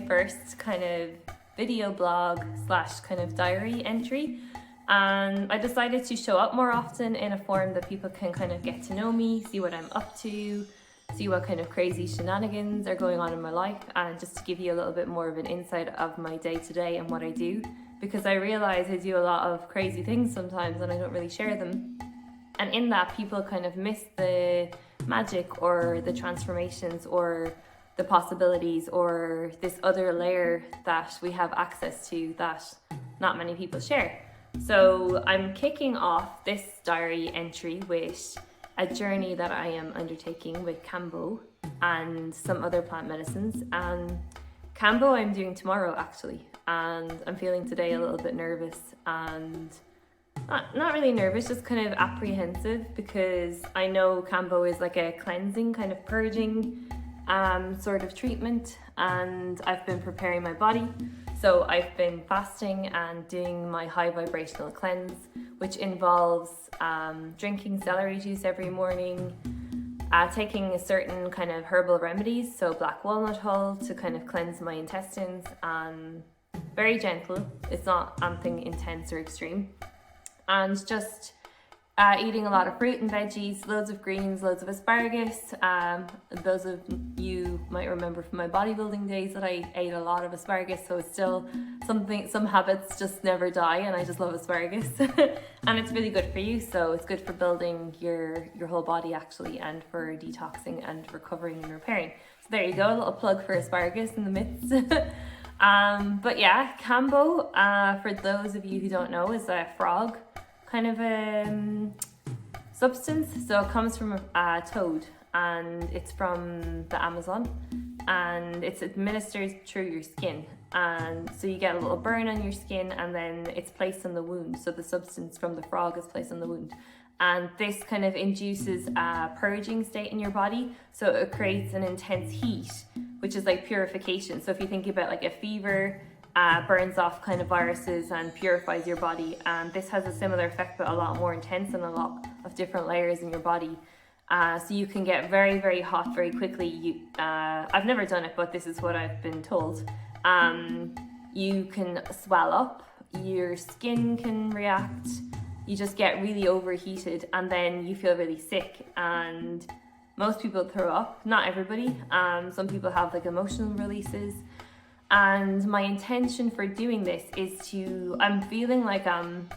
first kind of video blog slash kind of diary entry. And I decided to show up more often in a form that people can kind of get to know me, see what I'm up to, see what kind of crazy shenanigans are going on in my life, and just to give you a little bit more of an insight of my day to day and what I do, because I realize I do a lot of crazy things sometimes and I don't really share them. And in that, people kind of miss the magic or the transformations or the possibilities or this other layer that we have access to that not many people share. So I'm kicking off this diary entry with a journey that I am undertaking with Kambo and some other plant medicines. And Kambo I'm doing tomorrow actually, and I'm feeling today a little bit nervous and not really nervous, just kind of apprehensive, because I know Kambo is like a cleansing, kind of purging sort of treatment, and I've been preparing my body. So I've been fasting and doing my high vibrational cleanse, which involves drinking celery juice every morning, taking a certain kind of herbal remedies, so black walnut hull to kind of cleanse my intestines, and very gentle, it's not anything intense or extreme, and just eating a lot of fruit and veggies, loads of greens, loads of asparagus. Those of you might remember from my bodybuilding days that I ate a lot of asparagus, so it's still some habits just never die, and I just love asparagus. And it's really good for you, so it's good for building your whole body actually, and for detoxing and recovering and repairing. So there you go, a little plug for asparagus in the midst. But yeah, Kambo, for those of you who don't know, is a frog kind of a substance. So it comes from a toad, and it's from the Amazon, and it's administered through your skin, and so you get a little burn on your skin, and then it's placed on the wound. So the substance from the frog is placed on the wound, and this kind of induces a purging state in your body. So it creates an intense heat, which is like purification. So if you think about like a fever, burns off kind of viruses and purifies your body, and this has a similar effect but a lot more intense and a lot of different layers in your body. So you can get very, very hot very quickly. I've never done it, but this is what I've been told. You can swell up, your skin can react, you just get really overheated, and then you feel really sick, and most people throw up, not everybody. Some people have like emotional releases. And my intention for doing this is I'm feeling like I'm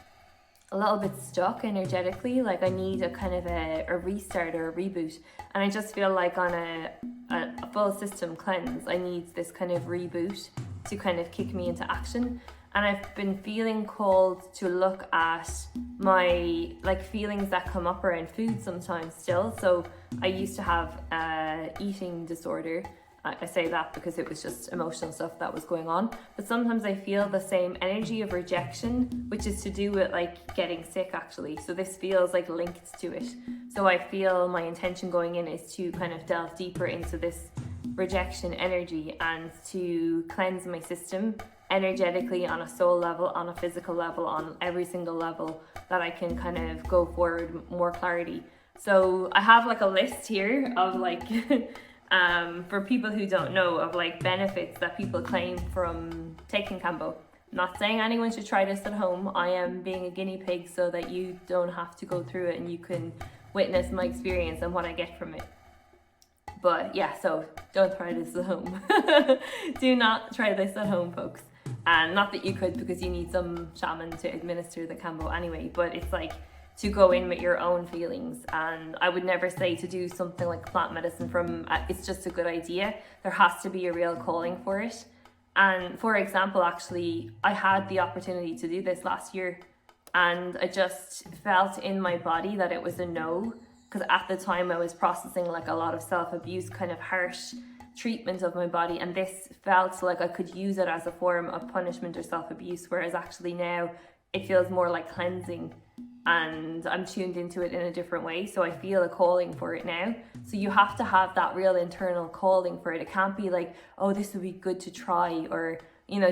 a little bit stuck energetically, like I need a kind of a restart or a reboot. And I just feel like on a full system cleanse, I need this kind of reboot to kind of kick me into action. And I've been feeling called to look at my like feelings that come up around food sometimes still. So I used to have eating disorder. I say that because it was just emotional stuff that was going on. But sometimes I feel the same energy of rejection, which is to do with like getting sick actually. So this feels like linked to it. So I feel my intention going in is to kind of delve deeper into this rejection energy and to cleanse my system energetically on a soul level, on a physical level, on every single level, that I can kind of go forward with more clarity. So I have like a list here of like for people who don't know, of like benefits that people claim from taking Kambo. I'm not saying anyone should try this at home. I am being a guinea pig so that you don't have to go through it and you can witness my experience and what I get from it. But yeah, so don't try this at home. Do not try this at home, folks. And not that you could, because you need some shaman to administer the Kambo anyway, but it's like to go in with your own feelings. And I would never say to do something like plant medicine it's just a good idea. There has to be a real calling for it. And for example, actually, I had the opportunity to do this last year, and I just felt in my body that it was a no, because at the time I was processing like a lot of self-abuse, kind of harsh treatment of my body, and this felt like I could use it as a form of punishment or self-abuse, whereas actually now it feels more like cleansing, and I'm tuned into it in a different way. So I feel a calling for it now. So you have to have that real internal calling for it. It can't be like, oh, this would be good to try, or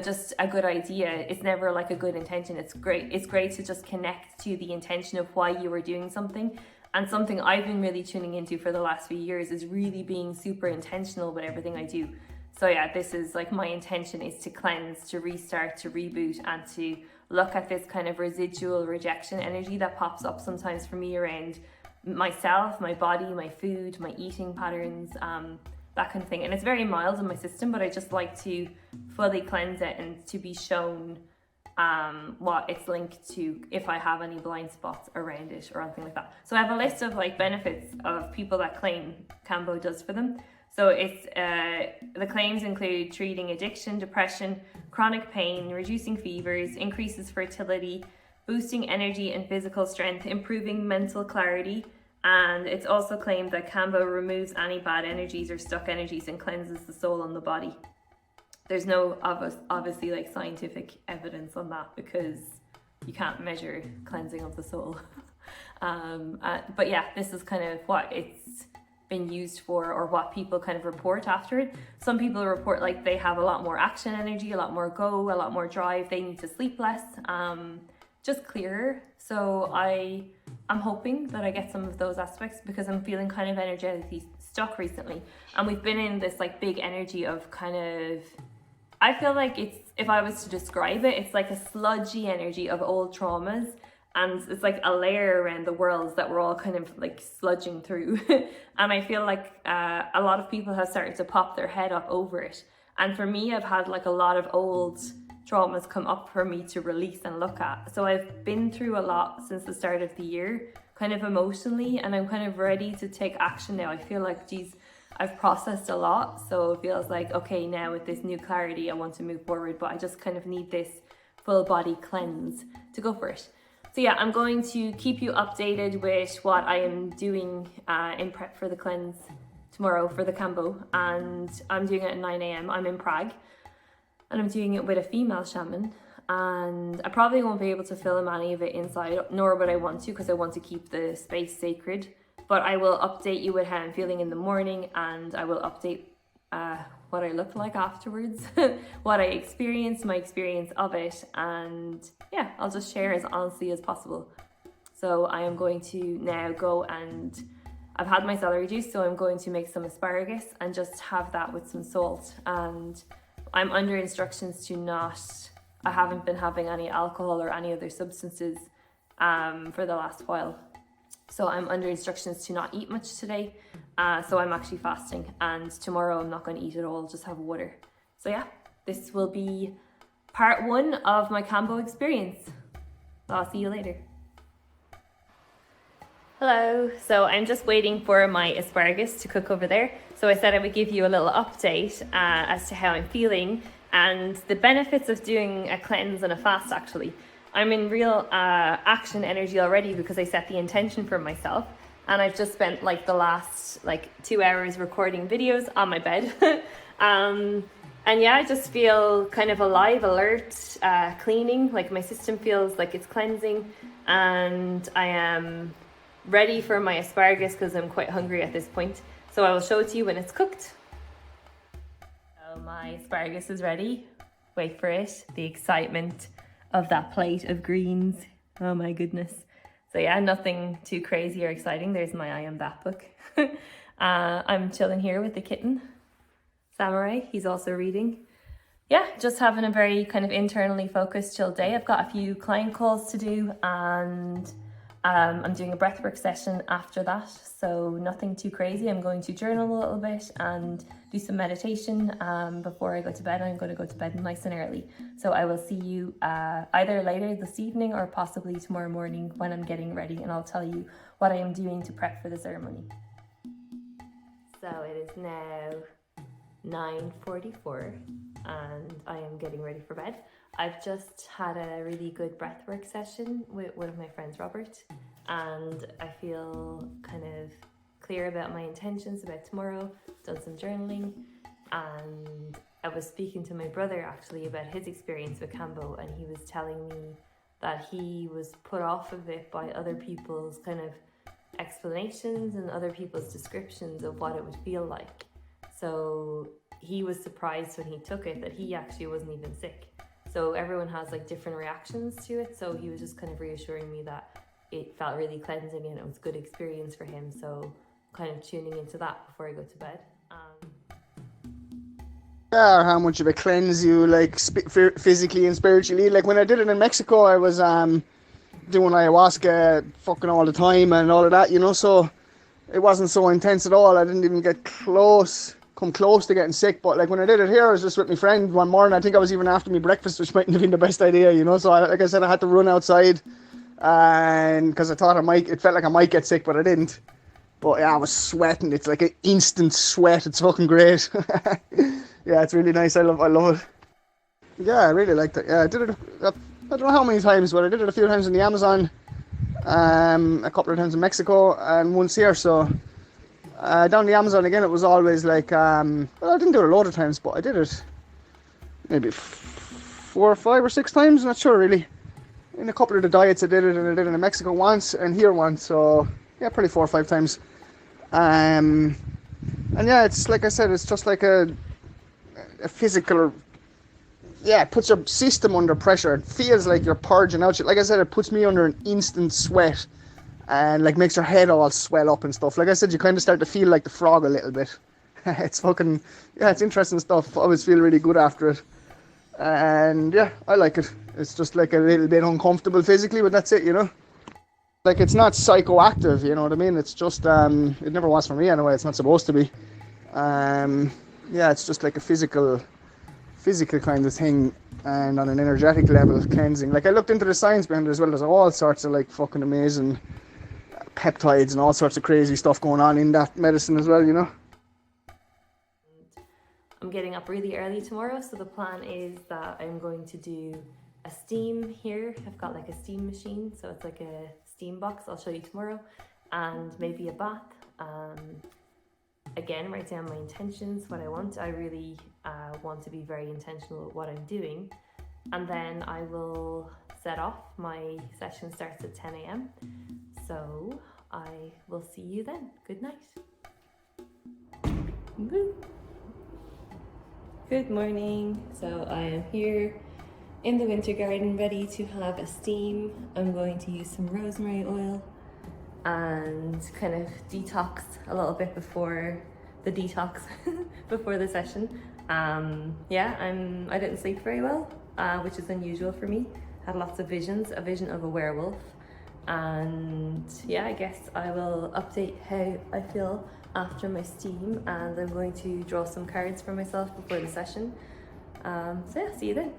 just a good idea. It's never like a good intention. It's great to just connect to the intention of why you were doing something. And something I've been really tuning into for the last few years is really being super intentional with everything I do. So yeah, this is like my intention is to cleanse, to restart, to reboot, and to look at this kind of residual rejection energy that pops up sometimes for me around myself, my body, my food, my eating patterns, that kind of thing. And it's very mild in my system, but I just like to fully cleanse it and to be shown what it's linked to, if I have any blind spots around it or anything like that. So I have a list of like benefits of people that claim Kambo does for them. So it's the claims include treating addiction, depression, chronic pain, reducing fevers, increases fertility, boosting energy and physical strength, improving mental clarity, and it's also claimed that Kambo removes any bad energies or stuck energies and cleanses the soul and the body. There's no obviously like scientific evidence on that because you can't measure cleansing of the soul. But yeah, this is kind of what it's been used for, or what people kind of report after it. Some people report like they have a lot more action energy, a lot more go, a lot more drive, they need to sleep less, just clearer. So I'm hoping that I get some of those aspects because I'm feeling kind of energetically stuck recently, and we've been in this like big energy of kind of, I feel like it's, if I was to describe it, it's like a sludgy energy of old traumas, and it's like a layer around the world that we're all kind of like sludging through. And I feel like a lot of people have started to pop their head up over it. And for me, I've had like a lot of old traumas come up for me to release and look at. So I've been through a lot since the start of the year, kind of emotionally, and I'm kind of ready to take action now. I feel like, geez, I've processed a lot. So it feels like, okay, now with this new clarity, I want to move forward, but I just kind of need this full body cleanse to go for it. So yeah, I'm going to keep you updated with what I am doing in prep for the cleanse tomorrow for the Kambo, and I'm doing it at 9 a.m. I'm in Prague, and I'm doing it with a female shaman, and I probably won't be able to film any of it inside, nor would I want to, because I want to keep the space sacred, but I will update you with how I'm feeling in the morning, and I will update what I look like afterwards, what I experienced, my experience of it, and yeah, I'll just share as honestly as possible. So I am going to now go, and I've had my celery juice, so I'm going to make some asparagus and just have that with some salt. And I'm under instructions to not, I haven't been having any alcohol or any other substances for the last while. So I'm under instructions to not eat much today. So I'm actually fasting, and tomorrow I'm not going to eat at all, just have water. So yeah, this will be part 1 of my Kambo experience. I'll see you later. Hello, so I'm just waiting for my asparagus to cook over there. So I said I would give you a little update as to how I'm feeling and the benefits of doing a cleanse and a fast actually. I'm in real action energy already because I set the intention for myself, and I've just spent like the last 2 hours recording videos on my bed. And yeah, I just feel kind of alive, alert, cleaning, like my system feels like it's cleansing, and I am ready for my asparagus because I'm quite hungry at this point. So I will show it to you when it's cooked. So my asparagus is ready. Wait for it, the excitement of that plate of greens. Oh my goodness. So yeah, nothing too crazy or exciting. There's my I Am That book. I'm chilling here with the kitten, Samurai. He's also reading. Yeah, just having a very kind of internally focused, chill day. I've got a few client calls to do, and I'm doing a breathwork session after that, so nothing too crazy. I'm going to journal a little bit and do some meditation before I go to bed. I'm going to go to bed nice and early. So I will see you either later this evening or possibly tomorrow morning when I'm getting ready, and I'll tell you what I am doing to prep for the ceremony. So it is now 9:44 and I am getting ready for bed. I've just had a really good breathwork session with one of my friends, Robert, and I feel kind of clear about my intentions about tomorrow, done some journaling, and I was speaking to my brother actually about his experience with Kambo, and he was telling me that he was put off of it by other people's kind of explanations and other people's descriptions of what it would feel like. So he was surprised when he took it that he actually wasn't even sick. So everyone has like different reactions to it. So he was just kind of reassuring me that it felt really cleansing and it was a good experience for him. So kind of tuning into that before I go to bed. Yeah, or how much of a cleanse you like physically and spiritually. Like when I did it in Mexico, I was doing ayahuasca fucking all the time and all of that, you know, so it wasn't so intense at all. I didn't even come close to getting sick. But like when I did it here, I was just with my friend one morning. I think I was even after me breakfast, which mightn't have been the best idea, you know. So like I said, I had to run outside, and because I thought it felt like I might get sick, but I didn't. But yeah, I was sweating. It's like an instant sweat. It's fucking great. Yeah, it's really nice. I love it. Yeah, I really liked it. Yeah, I did it. I don't know how many times, but I did it a few times in the Amazon, a couple of times in Mexico, and once here. So down the Amazon again, it was always like, well, I didn't do it a load of times, but I did it maybe 4 or 5 or 6 times. Not sure really. In a couple of the diets, I did it, and I did it in Mexico once, and here once. So yeah, probably 4 or 5 times. And yeah, it's like I said, it's just like a physical. Yeah, it puts your system under pressure. It feels like you're purging out shit. Like I said, it puts me under an instant sweat, and like makes your head all swell up and stuff. Like I said, you kind of start to feel like the frog a little bit. It's fucking, yeah, it's interesting stuff. I always feel really good after it, and yeah, I like it. It's just like a little bit uncomfortable physically, but that's it, you know. Like it's not psychoactive, you know what I mean? It's just it never was for me anyway. It's not supposed to be. Yeah, it's just like a physical kind of thing, and on an energetic level cleansing. Like I looked into the science behind it as well. There's all sorts of like fucking amazing peptides and all sorts of crazy stuff going on in that medicine as well, you know. I'm getting up really early tomorrow, so the plan is that I'm going to do a steam here. I've got like a steam machine, so it's like a steam box. I'll show you tomorrow, and maybe a bath. Again, write down my intentions, what I want. I really want to be very intentional with what I'm doing, and then I will set off. My session starts at 10 a.m. So I will see you then. Good night. Good morning. So I am here in the winter garden ready to have a steam. I'm going to use some rosemary oil and kind of detox a little bit before the detox before the session. Yeah, I didn't sleep very well, which is unusual for me. Had lots of visions, a vision of a werewolf, and yeah, I guess I will update how I feel after my steam, and I'm going to draw some cards for myself before the session. So yeah, see you then.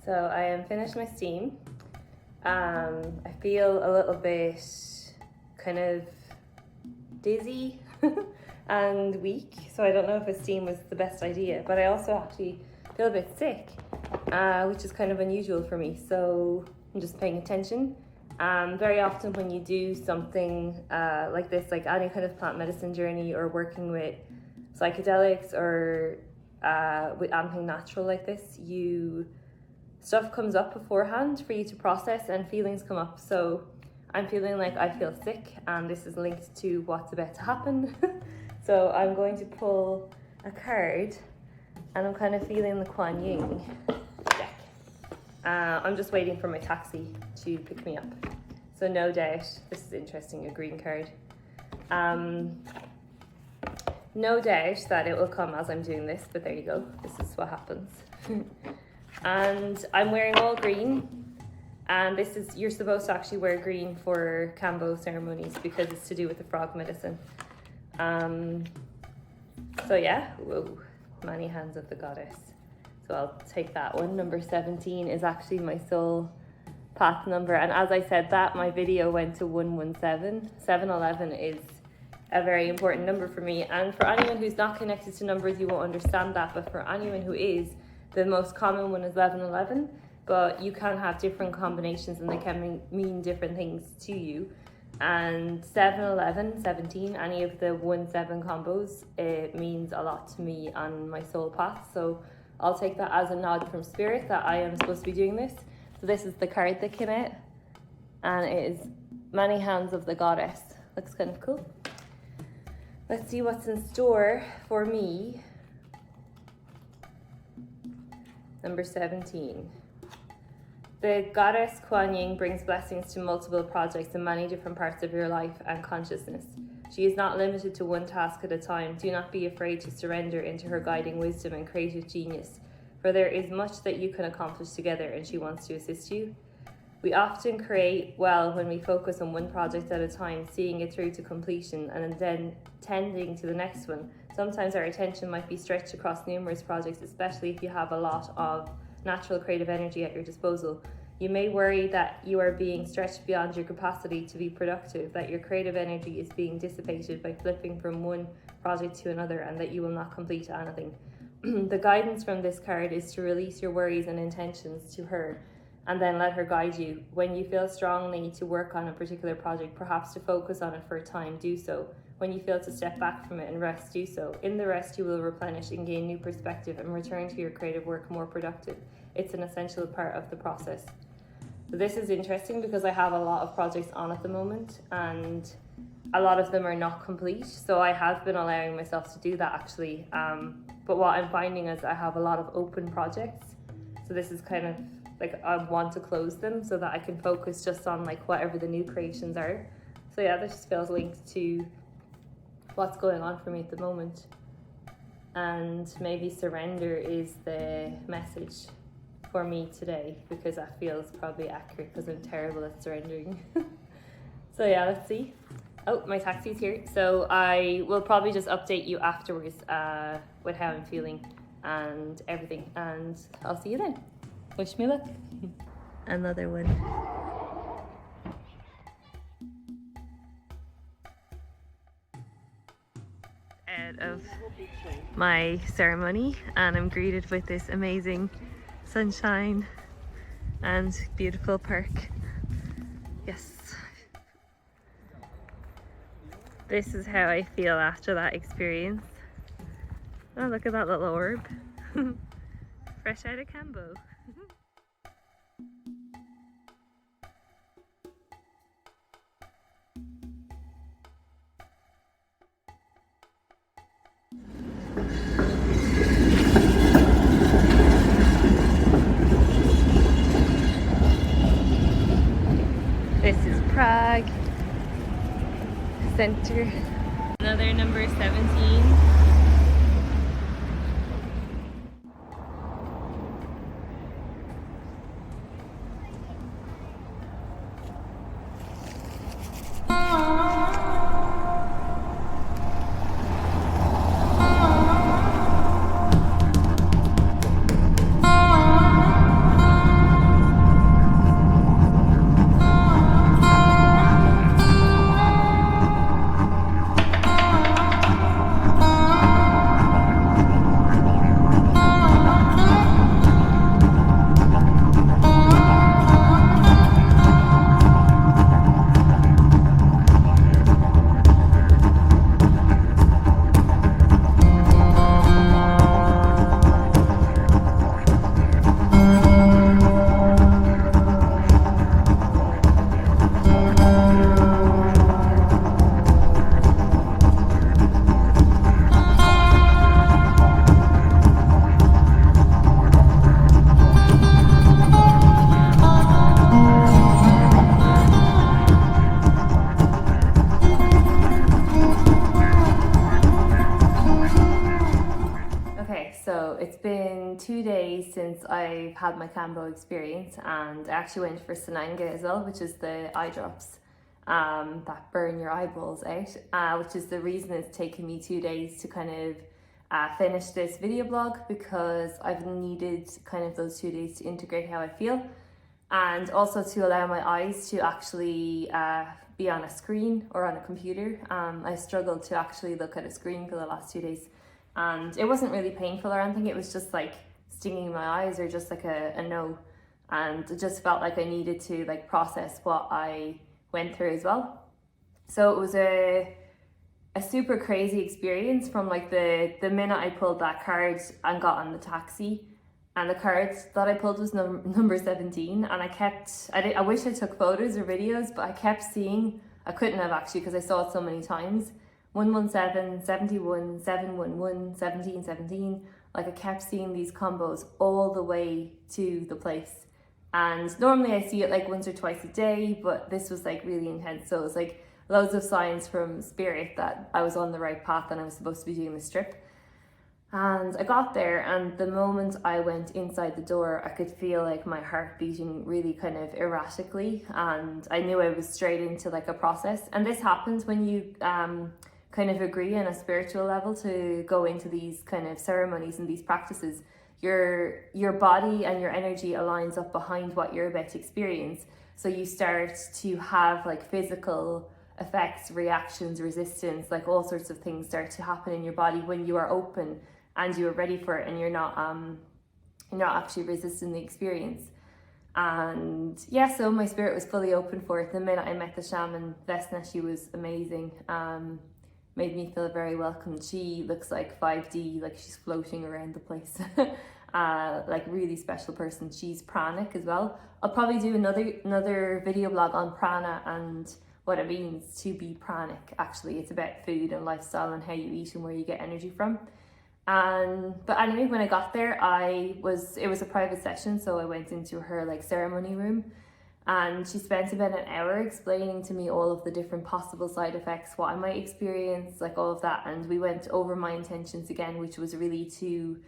So I am finished my steam. I feel a little bit kind of dizzy and weak, so I don't know if a steam was the best idea, but I also actually feel a bit sick, which is kind of unusual for me, so I'm just paying attention. Very often when you do something like this, like any kind of plant medicine journey or working with psychedelics or with anything natural like this, stuff comes up beforehand for you to process and feelings come up. So I'm feeling like I feel sick, and this is linked to what's about to happen. So I'm going to pull a card, and I'm kind of feeling the Kuan Yin deck. I'm just waiting for my taxi to pick me up. So no doubt, this is interesting, a green card. No doubt that it will come as I'm doing this, but there you go. This is what happens. And I'm wearing all green. And you're supposed to actually wear green for Kambo ceremonies because it's to do with the frog medicine. So yeah, whoa, many hands of the goddess. So I'll take that one. Number 17 is actually my soul path number. And as I said that, my video went to 117. 711 is a very important number for me. And for anyone who's not connected to numbers, you won't understand that. But for anyone who is, the most common one is 1111. But you can have different combinations and they can mean different things to you. And 711, 17, any of the 1-7 combos, it means a lot to me on my soul path. So I'll take that as a nod from spirit that I am supposed to be doing this. So this is the card that came out, and it is many hands of the goddess. Looks kind of cool. Let's see what's in store for me. Number 17. The goddess Kuan Yin brings blessings to multiple projects in many different parts of your life and consciousness. She is not limited to one task at a time. Do not be afraid to surrender into her guiding wisdom and creative genius, for there is much that you can accomplish together and she wants to assist you. We often create well when we focus on one project at a time, seeing it through to completion and then tending to the next one. Sometimes our attention might be stretched across numerous projects, especially if you have a lot of natural creative energy at your disposal. You may worry that you are being stretched beyond your capacity to be productive, that your creative energy is being dissipated by flipping from one project to another, and that you will not complete anything. The guidance from this card is to release your worries and intentions to her and then let her guide you. When you feel strongly to work on a particular project, perhaps to focus on it for a time, do so. When you feel to step back from it and rest, do so. In the rest, you will replenish and gain new perspective and return to your creative work more productive. It's an essential part of the process. So this is interesting because I have a lot of projects on at the moment and a lot of them are not complete. So I have been allowing myself to do that actually. But what I'm finding is I have a lot of open projects. So this is kind of like I want to close them so that I can focus just on like whatever the new creations are. So yeah, this just feels linked to what's going on for me at the moment. And maybe surrender is the message for me today, because that feels probably accurate because I'm terrible at surrendering. So yeah, let's see. Oh, my taxi's here. So I will probably just update you afterwards with how I'm feeling and everything. And I'll see you then. Wish me luck. Another one. Out of my ceremony and I'm greeted with this amazing sunshine and beautiful park. Yes. This is how I feel after that experience. Oh, look at that little orb. Fresh out of Kambo. This is Prague Center. Another number 17. So it's been 2 days since I've had my Kambo experience, and I actually went for Sananga as well, which is the eye drops that burn your eyeballs out, which is the reason it's taken me 2 days to kind of finish this video blog, because I've needed kind of those 2 days to integrate how I feel, and also to allow my eyes to actually be on a screen or on a computer. I struggled to actually look at a screen for the last 2 days. And it wasn't really painful or anything, it was just like stinging in my eyes, or just like a no. And it just felt like I needed to like process what I went through as well. So it was a super crazy experience from like the minute I pulled that card and got on the taxi, and the card that I pulled was number 17, and I wish I took photos or videos, but I kept seeing, I couldn't have actually because I saw it so many times. 117, 71, 711, 17, 17. Like I kept seeing these combos all the way to the place. And normally I see it like once or twice a day, but this was like really intense. So it was like loads of signs from spirit that I was on the right path and I was supposed to be doing this trip. And I got there, and the moment I went inside the door, I could feel like my heart beating really kind of erratically, and I knew I was straight into like a process. And this happens when you kind of agree on a spiritual level to go into these kind of ceremonies and these practices. Your body and your energy aligns up behind what you're about to experience. So you start to have like physical effects, reactions, resistance, like all sorts of things start to happen in your body when you are open and you are ready for it, and you're not actually resisting the experience. And yeah, so my spirit was fully open for it. The minute I met the shaman Vesna, she was amazing. Made me feel very welcome. She looks like 5D, like she's floating around the place. Like really special person. She's pranic as well. I'll probably do another video blog on prana and what it means to be pranic. Actually, it's about food and lifestyle and how you eat and where you get energy from. But anyway, when I got there, it was a private session, so I went into her like ceremony room, and she spent about an hour explaining to me all of the different possible side effects, what I might experience, like all of that. And we went over my intentions again, which was really to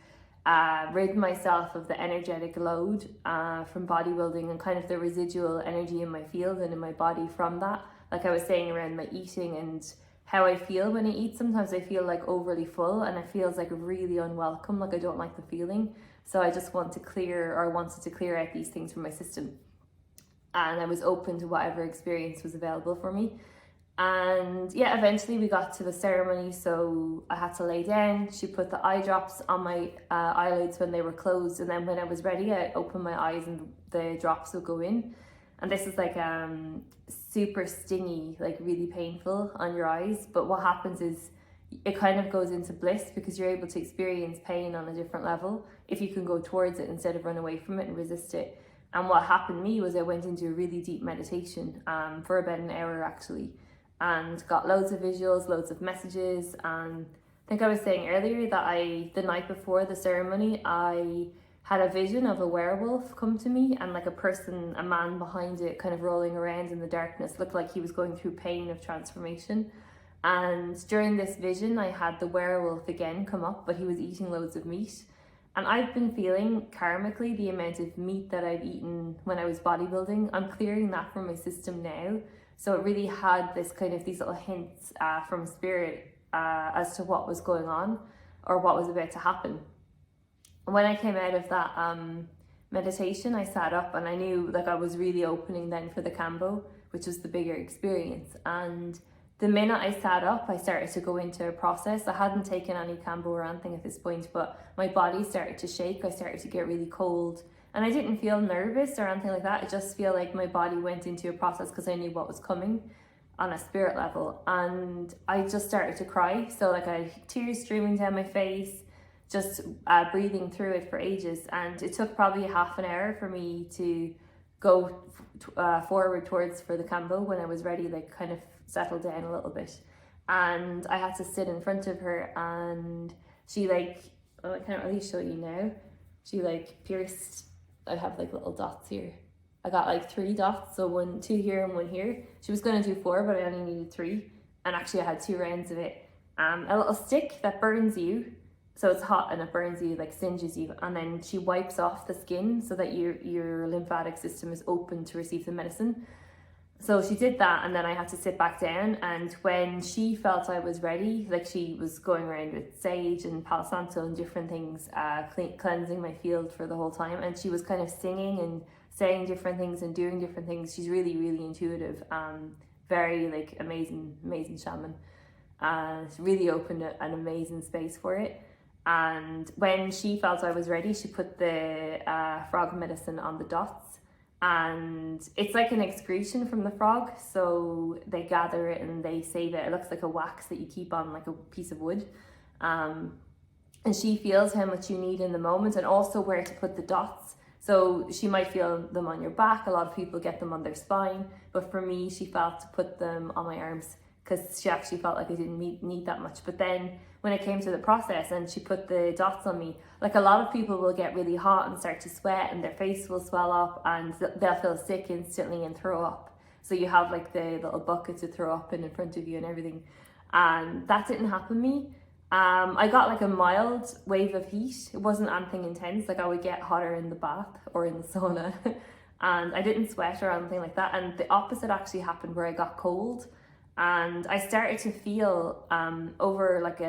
rid myself of the energetic load from bodybuilding and kind of the residual energy in my field and in my body from that. Like I was saying, around my eating and how I feel when I eat. Sometimes I feel like overly full and it feels like really unwelcome, like I don't like the feeling. So I just wanted to clear out these things from my system. And I was open to whatever experience was available for me. And yeah, eventually we got to the ceremony, so I had to lay down. She put the eye drops on my eyelids when they were closed, and then when I was ready, I opened my eyes and the drops would go in. And this is like super stingy, like really painful on your eyes. But what happens is it kind of goes into bliss because you're able to experience pain on a different level if you can go towards it instead of run away from it and resist it. And what happened to me was I went into a really deep meditation for about an hour actually, and got loads of visuals, loads of messages. And I think I was saying earlier that the night before the ceremony, I had a vision of a werewolf come to me, and like a man behind it kind of rolling around in the darkness, looked like he was going through pain of transformation. And during this vision, I had the werewolf again come up, but he was eating loads of meat. And I've been feeling karmically the amount of meat that I've eaten when I was bodybuilding. I'm clearing that from my system now. So it really had these little hints from spirit as to what was going on or what was about to happen. When I came out of that meditation, I sat up and I knew like I was really opening then for the Kambo, which was the bigger experience. And the minute I sat up, I started to go into a process. I hadn't taken any Kambo or anything at this point, but my body started to shake. I started to get really cold, and I didn't feel nervous or anything like that. I just feel like my body went into a process because I knew what was coming on a spirit level. And I just started to cry. So like I had tears streaming down my face, just breathing through it for ages. And it took probably half an hour for me to go forward towards for the Kambo when I was ready, like kind of settled down a little bit. And I had to sit in front of her, and she I can't really show you now. She pierced, I have like little dots here. I got like 3 dots, so 2 here and 1 here. She was gonna do 4, but I only needed 3. And actually I had 2 rounds of it. A little stick that burns you. So it's hot and it burns you, like singes you, and then she wipes off the skin so that your lymphatic system is open to receive the medicine. So she did that, and then I had to sit back down. And when she felt I was ready, like she was going around with sage and Palo Santo and different things, cleansing my field for the whole time. And she was kind of singing and saying different things and doing different things. She's really, really intuitive, very like amazing shaman. She really opened an amazing space for it. And when she felt I was ready, she put the frog medicine on the dots, and it's like an excretion from the frog, so they gather it and they save it. It looks like a wax that you keep on like a piece of wood, and she feels how much you need in the moment and also where to put the dots. So she might feel them on your back. A lot of people get them on their spine, but for me, she felt to put them on my arms because she actually felt like I didn't need that much. But then when it came to the process and she put the dots on me, like a lot of people will get really hot and start to sweat and their face will swell up and they'll feel sick instantly and throw up. So you have like the little bucket to throw up in front of you and everything. And that didn't happen to me. I got like a mild wave of heat. It wasn't anything intense. Like I would get hotter in the bath or in the sauna and I didn't sweat or anything like that. And the opposite actually happened where I got cold. And I started to feel over like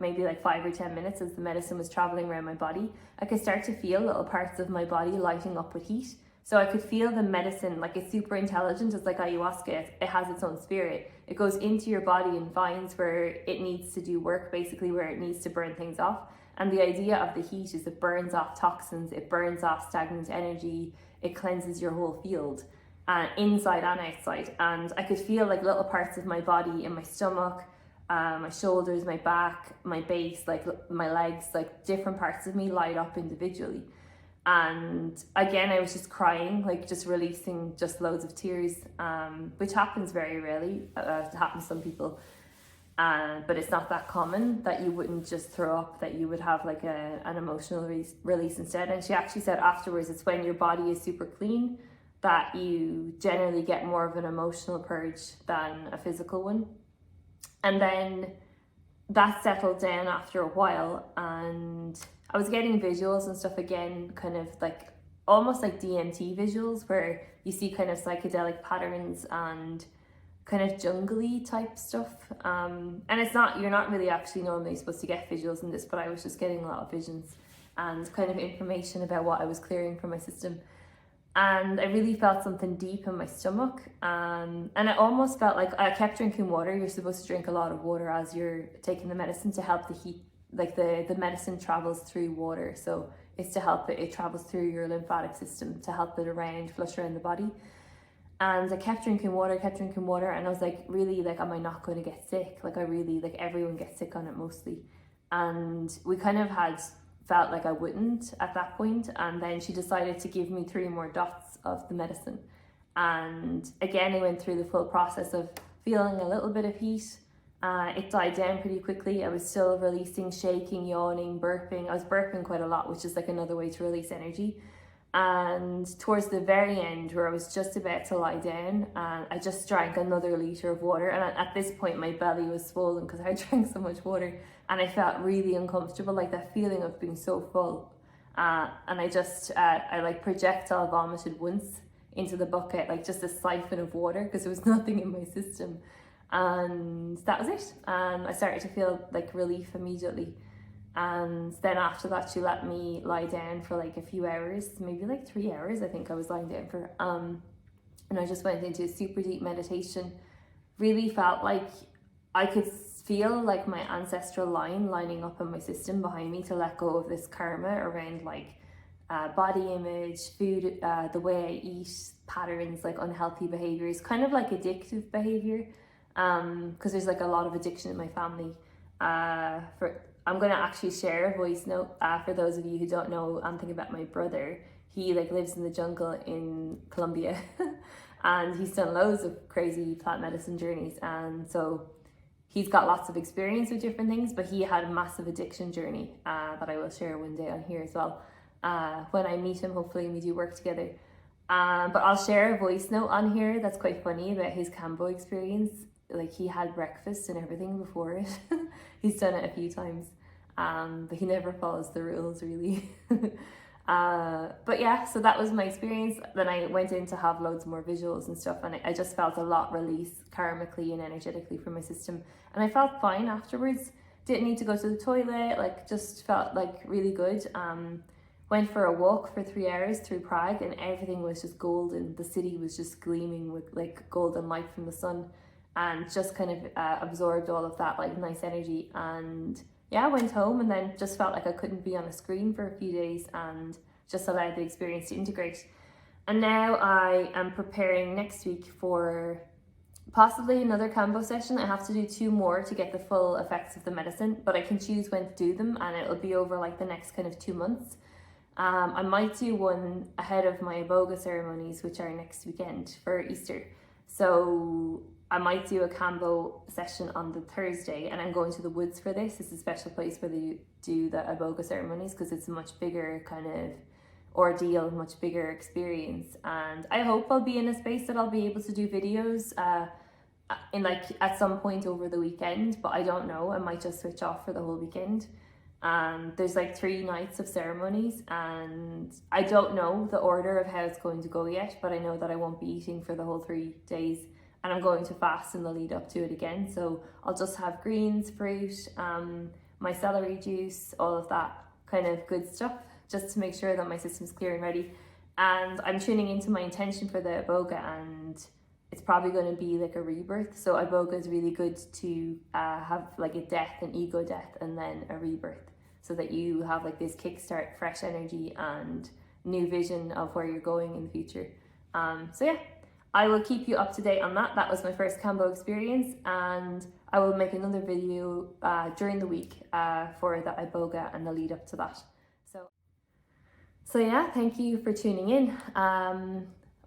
maybe like 5 or 10 minutes as the medicine was traveling around my body, I could start to feel little parts of my body lighting up with heat. So I could feel the medicine, like it's super intelligent. It's like ayahuasca, it has its own spirit. It goes into your body and finds where it needs to do work, basically where it needs to burn things off. And the idea of the heat is it burns off toxins, it burns off stagnant energy, it cleanses your whole field. Inside and outside, and I could feel like little parts of my body in my stomach, my shoulders, my back, my base, like my legs, like different parts of me light up individually. And again, I was just crying, like just releasing just loads of tears, which happens very rarely. It happens to some people, but it's not that common that you wouldn't just throw up, that you would have like an emotional release instead. And she actually said afterwards, it's when your body is super clean that you generally get more of an emotional purge than a physical one. And then that settled down after a while, and I was getting visuals and stuff again, kind of like almost like DMT visuals, where you see kind of psychedelic patterns and kind of jungly type stuff. And it's not, you're not really actually normally supposed to get visuals in this, but I was just getting a lot of visions and kind of information about what I was clearing from my system. And I really felt something deep in my stomach, and it almost felt like I kept drinking water. You're supposed to drink a lot of water as you're taking the medicine to help the heat, like the medicine travels through water, so it's to help it travels through your lymphatic system to help it flush around the body. And I kept drinking water, and I was like, really, like, am I not going to get sick? Like, I really, like, everyone gets sick on it mostly. And we kind of felt like I wouldn't at that point, and then she decided to give me 3 more dots of the medicine. And again, I went through the full process of feeling a little bit of heat. It died down pretty quickly. I was still releasing, shaking, yawning, burping. I was burping quite a lot, which is like another way to release energy. And towards the very end, where I was just about to lie down, I just drank another litre of water, and at this point my belly was swollen because I drank so much water, and I felt really uncomfortable, like that feeling of being so full. And I just I like projectile vomited once into the bucket, like just a siphon of water, because there was nothing in my system. And that was it. I started to feel like relief immediately. And then after that, she let me lie down for like a few hours, maybe like 3 hours, I think I was lying down for. And I just went into a super deep meditation. Really felt like I could feel like my ancestral line lining up in my system behind me to let go of this karma around like body image, food, the way I eat, patterns, like unhealthy behaviors, kind of like addictive behavior. Because there's like a lot of addiction in my family. I'm going to actually share a voice note for those of you who don't know anything about my brother. He like lives in the jungle in Colombia and he's done loads of crazy plant medicine journeys, and so he's got lots of experience with different things, but he had a massive addiction journey that I will share one day on here as well. When I meet him, hopefully, and we do work together. But I'll share a voice note on here that's quite funny about his Kambo experience. Like, he had breakfast and everything before it. He's done it a few times, but he never follows the rules really. But yeah, so that was my experience. Then I went in to have loads more visuals and stuff, and I just felt a lot released karmically and energetically from my system, and I felt fine afterwards. Didn't need to go to the toilet, like just felt like really good. Went for a walk for 3 hours through Prague, and everything was just golden. The city was just gleaming with like golden light from the sun, and just kind of absorbed all of that like nice energy. And yeah, I went home and then just felt like I couldn't be on a screen for a few days, and just allowed the experience to integrate. And now I am preparing next week for possibly another Kambo session. I have to do 2 more to get the full effects of the medicine, but I can choose when to do them, and it'll be over like the next kind of 2 months. I might do one ahead of my Iboga ceremonies, which are next weekend for Easter. So I might do a Kambo session on the Thursday, and I'm going to the woods for this. It's a special place where they do the Iboga ceremonies because it's a much bigger kind of ordeal, much bigger experience. And I hope I'll be in a space that I'll be able to do videos in like at some point over the weekend, but I don't know, I might just switch off for the whole weekend. There's like 3 nights of ceremonies, and I don't know the order of how it's going to go yet, but I know that I won't be eating for the whole 3 days, and I'm going to fast in the lead up to it again. So I'll just have greens, fruit, my celery juice, all of that kind of good stuff, just to make sure that my system's clear and ready. And I'm tuning into my intention for the iboga, and it's probably going to be like a rebirth. So iboga is really good to have like a death, an ego death, and then a rebirth, so that you have like this kickstart, fresh energy and new vision of where you're going in the future. So yeah, I will keep you up to date on that. That was my first Kambo experience, and I will make another video during the week for the iboga and the lead up to that. So yeah, thank you for tuning in.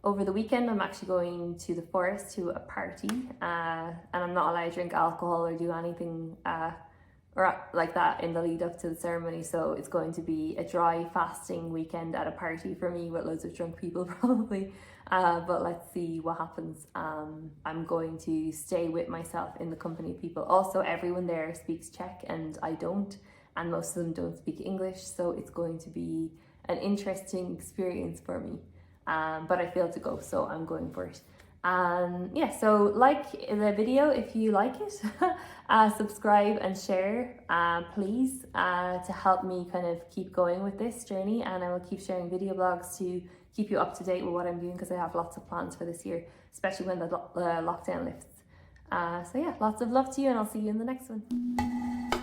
Over the weekend, I'm actually going to the forest to a party, and I'm not allowed to drink alcohol or do anything or like that in the lead up to the ceremony. So it's going to be a dry fasting weekend at a party for me with loads of drunk people probably. But let's see what happens. I'm going to stay with myself in the company of people. Also, everyone there speaks Czech and I don't, and most of them don't speak English. So it's going to be an interesting experience for me. But I feel to go, so I'm going for it. Yeah, so like the video if you like it, subscribe and share, please, to help me kind of keep going with this journey. And I will keep sharing video blogs to keep you up to date with what I'm doing, because I have lots of plans for this year, especially when the lockdown lifts. So yeah, lots of love to you, and I'll see you in the next one.